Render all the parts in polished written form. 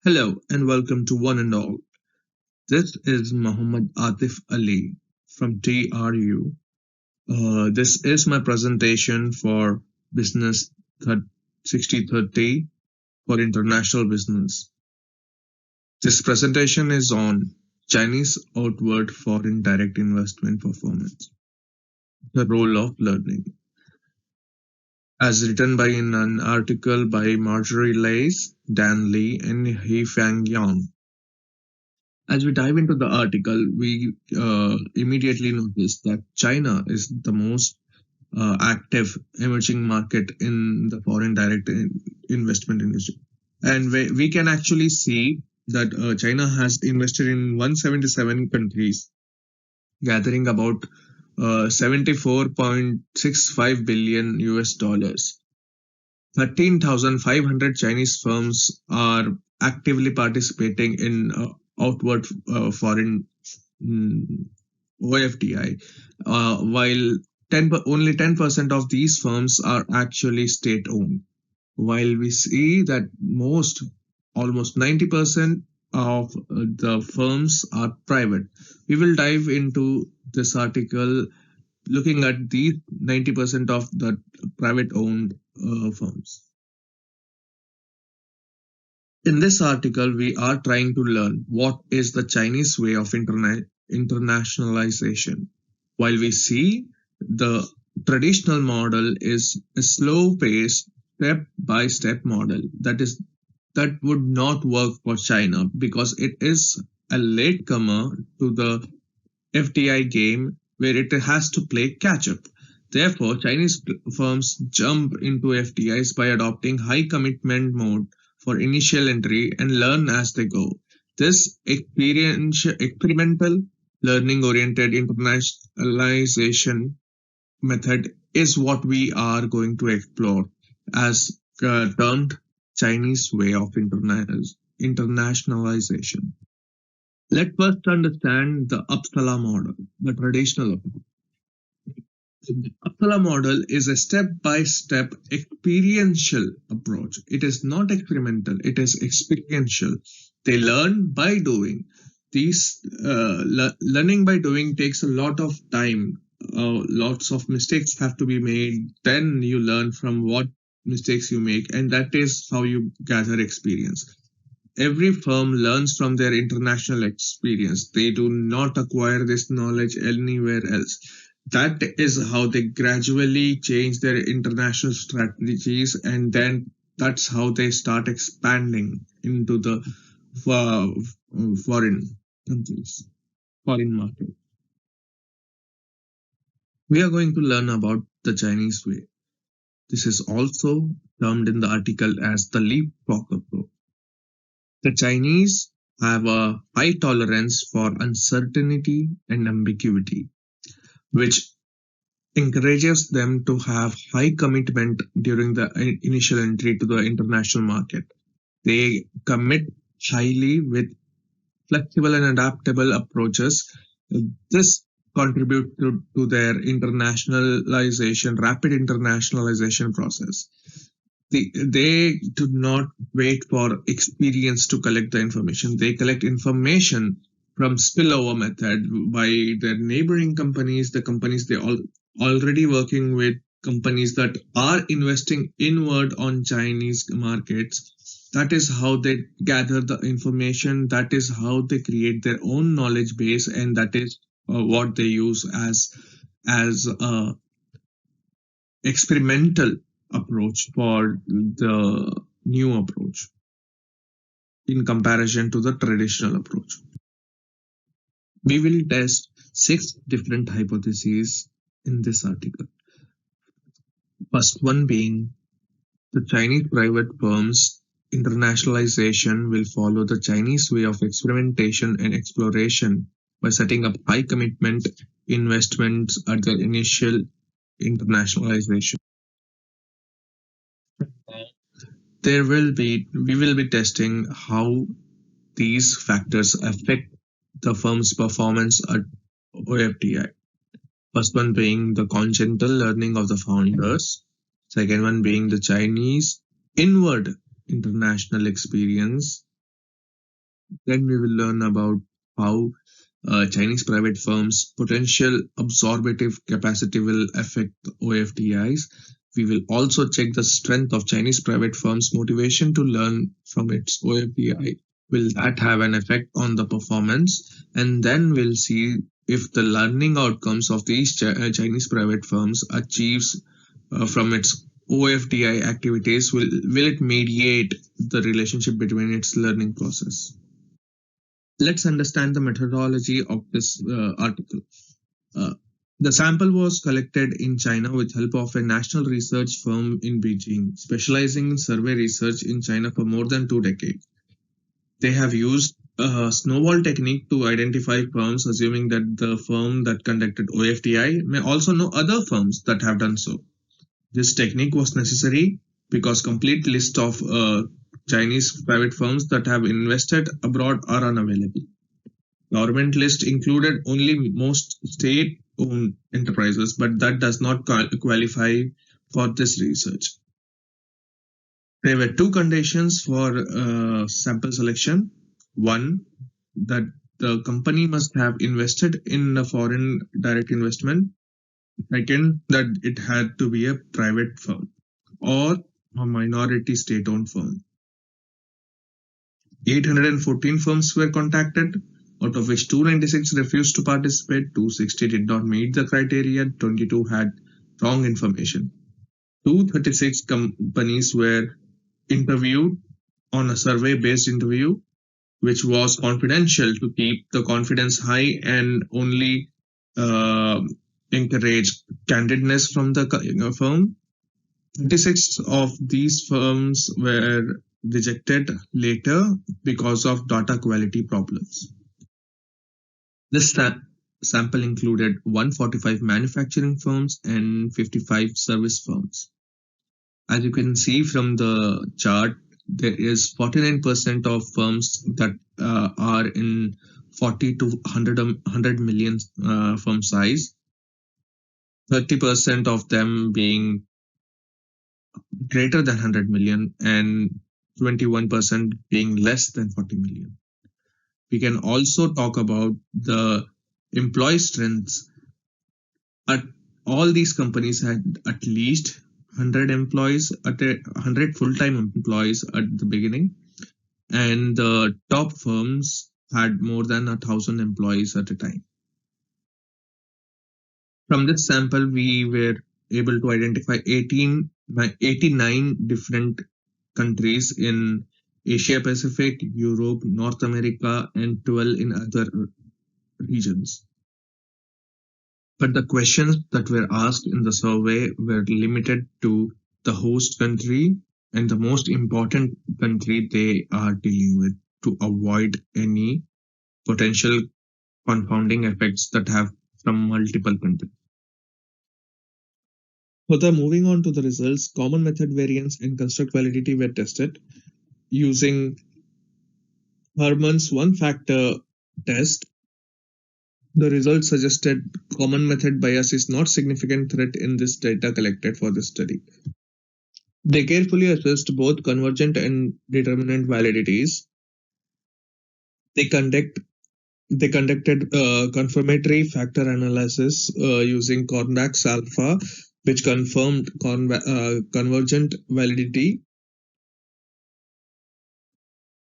Hello and welcome to one and all. This is Mohammed Atif Ali from TRU. This is my presentation for Business 6030 for International Business. This presentation is on Chinese outward foreign direct investment performance, the role of learning. As written by in an article by Marjorie Lays, Dan Lee, and He-Fang Yang. As we dive into the article, we immediately notice that China is the most active emerging market in the foreign direct investment industry. And we can actually see that China has invested in 177 countries, gathering about 74.65 billion US dollars. 13,500 Chinese firms are actively participating in outward foreign OFDI, while only 10% of these firms are actually state-owned. While we see that almost 90% of the firms are private. We will dive into this article looking at these 90% of the private-owned firms. In this article, we are trying to learn what is the Chinese way of internationalization. While we see the traditional model is a slow-paced, step-by-step model that would not work for China because it is a latecomer to the FDI game where it has to play catch-up. Therefore, Chinese firms jump into FDIs by adopting high commitment mode for initial entry and learn as they go. This experimental learning-oriented internationalization method is what we are going to explore as termed Chinese way of internationalization. Let's first understand the Uppsala model, the traditional approach. The Uppsala model is a step-by-step experiential approach. It is not experimental, it is experiential. They learn by doing. Learning by doing takes a lot of time. Lots of mistakes have to be made. Then you learn from what mistakes you make, and that is how you gather experience. Every firm learns from their international experience. They do not acquire this knowledge anywhere else. That is how they gradually change their international strategies, and then that's how they start expanding into the foreign countries, foreign market. We are going to learn about the Chinese way. This is also termed in the article as the leapfrog approach. The Chinese have a high tolerance for uncertainty and ambiguity, which encourages them to have high commitment during the initial entry to the international market. They commit highly with flexible and adaptable approaches. This contributes to their rapid internationalization process. They do not wait for experience to collect the information. They collect information from spillover method by their neighboring companies, the companies they already working with, companies that are investing inward on Chinese markets. That is how they gather the information. That is how they create their own knowledge base, and that is what they use as a experimental approach for the new approach in comparison to the traditional approach. We will test 6 different hypotheses in this article. First one being the Chinese private firms internationalization will follow the Chinese way of experimentation and exploration by setting up high commitment investments at the initial internationalization. We will be testing how these factors affect the firm's performance at OFDI. First one being the congenital learning of the founders. Second one being the Chinese inward international experience. Then we will learn about how Chinese private firms' potential absorptive capacity will affect OFDIs. We will also check the strength of Chinese private firms' motivation to learn from its OFDI. Will that have an effect on the performance? And then we'll see if the learning outcomes of these Chinese private firms achieves from its OFDI activities. Will it mediate the relationship between its learning process? Let's understand the methodology of this article. Uh, the sample was collected in China with help of a national research firm in Beijing, specializing in survey research in China for more than 2 decades. They have used a snowball technique to identify firms, assuming that the firm that conducted OFDI may also know other firms that have done so. This technique was necessary because complete list of Chinese private firms that have invested abroad are unavailable. Government list included only most state-owned enterprises, but that does not qualify for this research. There were two conditions for sample selection. One, that the company must have invested in a foreign direct investment. Second, that it had to be a private firm or a minority state-owned firm. 814 firms were contacted, out of which 296 refused to participate, 260 did not meet the criteria, 22 had wrong information. 236 companies were interviewed on a survey-based interview, which was confidential to keep the confidence high and only encourage candidness from the firm. 36 of these firms were rejected later because of data quality problems. This sample included 145 manufacturing firms and 55 service firms. As you can see from the chart, there is 49% of firms that are in 40 to 100 million firm size, 30% of them being greater than 100 million, and 21% being less than 40 million. We can also talk about the employee strengths. At all these companies had at least 100 employees, 100 full-time employees at the beginning, and the top firms had more than 1,000 employees at a time. From this sample, we were able to identify 89 different countries in Asia Pacific, Europe, North America, and 12 in other regions. But the questions that were asked in the survey were limited to the host country and the most important country they are dealing with to avoid any potential confounding effects that have from multiple countries. Further, moving on to the results, common method variance and construct validity were tested using Herman's one-factor test. The results suggested common method bias is not significant threat in this data collected for this study. They carefully assessed both convergent and determinant validities. They conducted confirmatory factor analysis using Convex alpha, which confirmed convergent validity.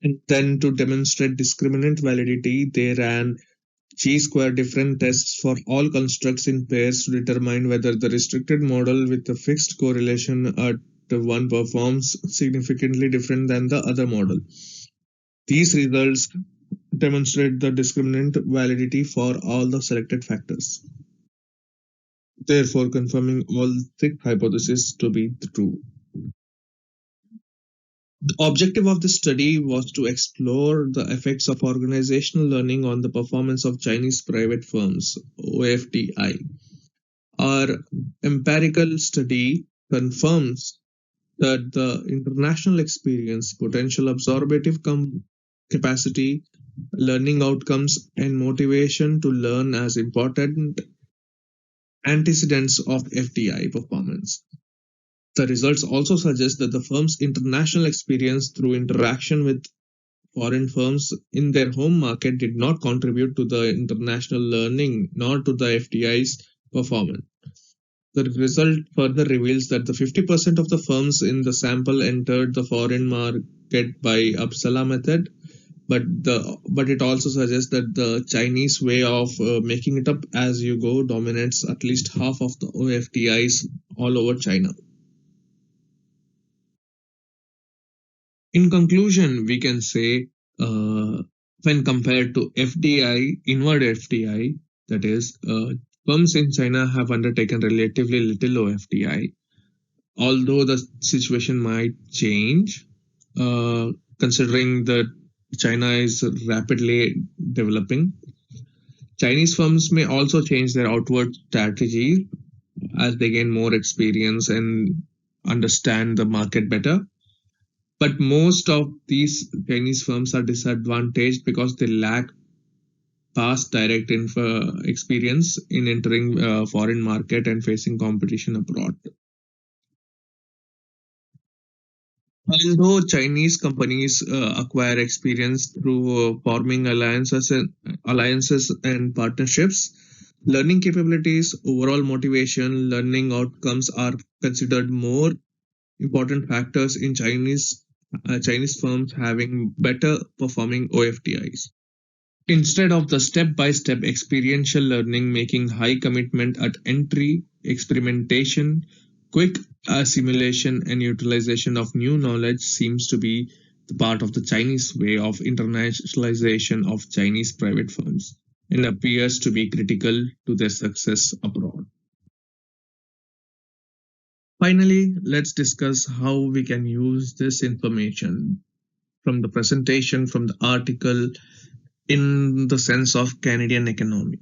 And then to demonstrate discriminant validity, they ran chi-square different tests for all constructs in pairs to determine whether the restricted model with a fixed correlation at one performs significantly different than the other model. These results demonstrate the discriminant validity for all the selected factors, therefore confirming all 6 hypotheses to be true. The objective of this study was to explore the effects of organizational learning on the performance of Chinese private firms, OFDI. Our empirical study confirms that the international experience, potential absorptive capacity, learning outcomes, and motivation to learn as important antecedents of FDI performance. The results also suggest that the firm's international experience through interaction with foreign firms in their home market did not contribute to the international learning nor to the FDI's performance. The result further reveals that the 50% of the firms in the sample entered the foreign market by Uppsala method, but it also suggests that the Chinese way of making it up as you go dominates at least half of the OFDIs all over China. In conclusion, we can say when compared to FDI, inward FDI, that is, firms in China have undertaken relatively little OFDI, although the situation might change, considering that China is rapidly developing. Chinese firms may also change their outward strategy as they gain more experience and understand the market better. But most of these Chinese firms are disadvantaged because they lack past direct experience in entering foreign market and facing competition abroad. Although Chinese companies acquire experience through forming alliances and partnerships, learning capabilities, overall motivation, learning outcomes are considered more important factors in Chinese firms having better performing OFDIs. Instead of the step-by-step experiential learning making high commitment at entry, experimentation, quick assimilation and utilization of new knowledge seems to be the part of the Chinese way of internationalization of Chinese private firms and appears to be critical to their success abroad. Finally, let's discuss how we can use this information from the presentation, from the article, in the sense of Canadian economy.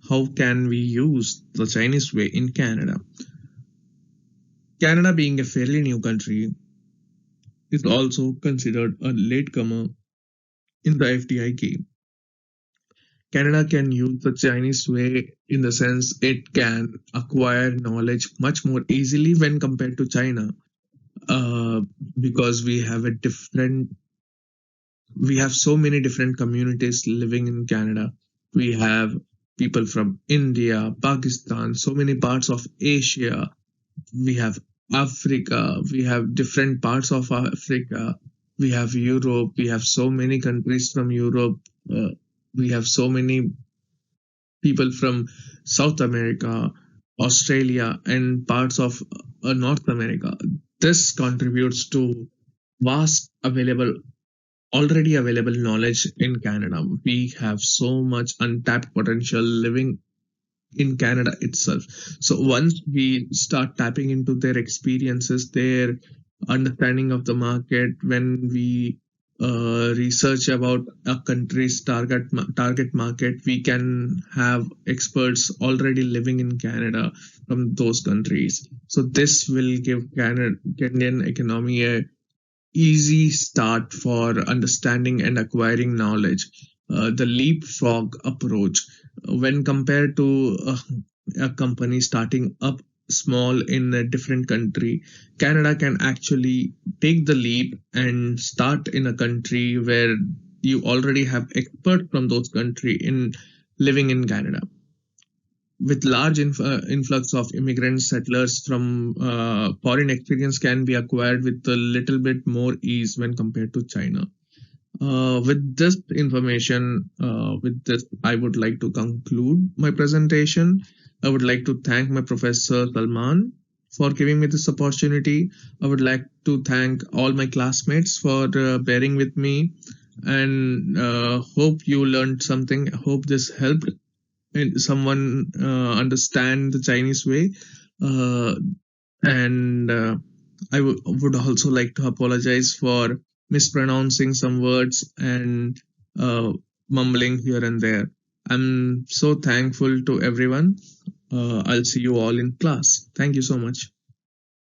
How can we use the Chinese way in Canada? Canada, being a fairly new country, is also considered a latecomer in the FDI game. Canada can use the Chinese way in the sense it can acquire knowledge much more easily when compared to China, uh, because we have so many different communities living in Canada. We have people from India, Pakistan, so many parts of Asia. We have Africa. We have different parts of Africa. We have Europe. We have so many countries from Europe. Uh, we have so many people from South America, Australia, and parts of North America. This contributes to vast already available knowledge in Canada. We have so much untapped potential living in Canada itself. So once we start tapping into their experiences, their understanding of the market, when we research about a country's target market, we can have experts already living in Canada from those countries. So this will give Canadian economy a easy start for understanding and acquiring knowledge. The leapfrog approach, when compared to a company starting up small in a different country, Canada can actually take the leap and start in a country where you already have experts from those country in living in Canada. With large influx of immigrant settlers from foreign experience can be acquired with a little bit more ease when compared to China. With this information, with this, I would like to conclude my presentation. I would like to thank my professor Salman for giving me this opportunity. I would like to thank all my classmates for bearing with me, and hope you learned something. I hope this helped someone understand the Chinese way. Uh, and would also like to apologize for mispronouncing some words and mumbling here and there. I'm so thankful to everyone. I'll see you all in class. Thank you so much.